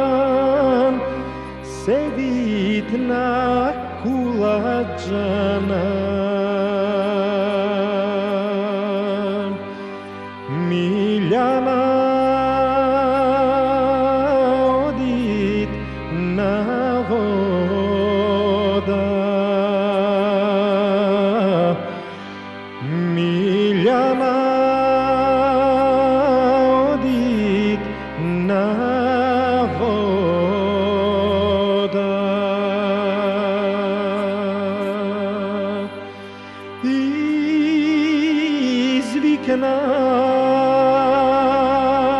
Sulejman sedit na kulađana, Miljana odit na voda, Miljana odit na voda.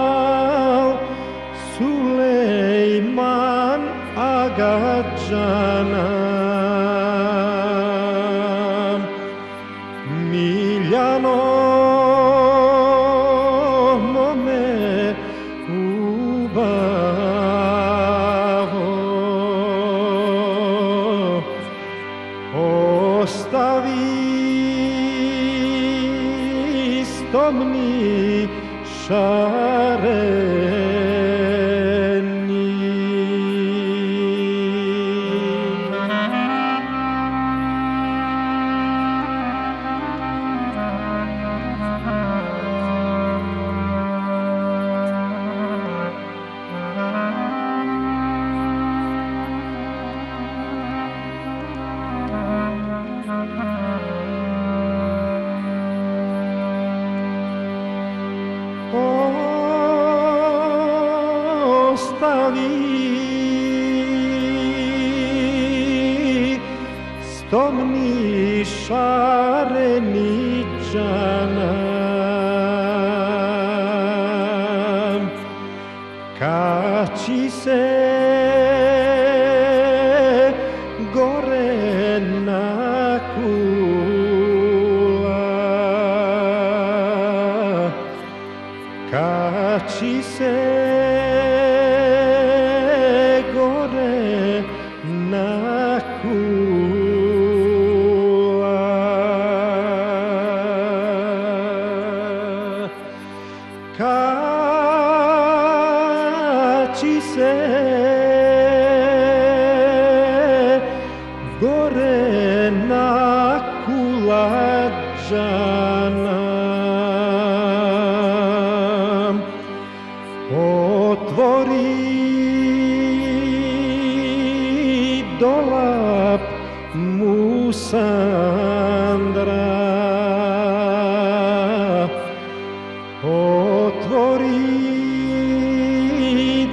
Izviknal Sulejman agađana, Miljano mome ubavo, ostavi stomni šareni. Ostavi stomni šareničana, kači se gore na kula, kači se gore na kula, kači se gore na kulađana, otvori dolap Musandra, otvori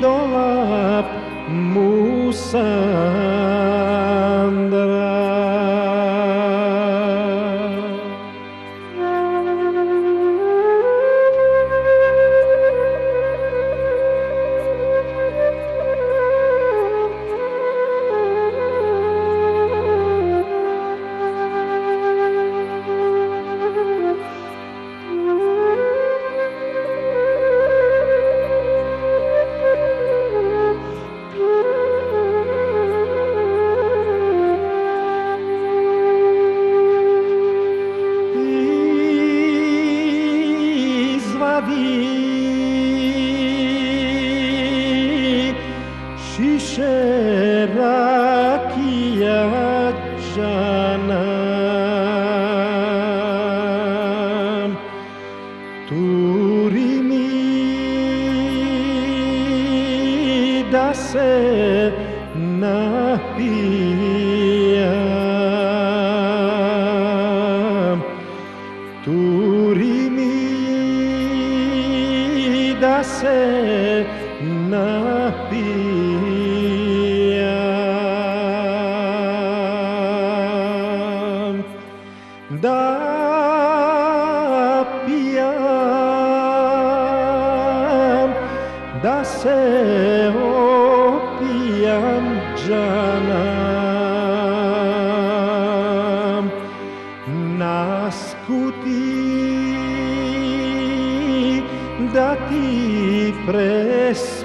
dolap Musandra. Šiše rakija džana, turi mi da se napijam, turi mi da se napijam, da pijam, da se opijam džanam, naskuti da ti prespijam.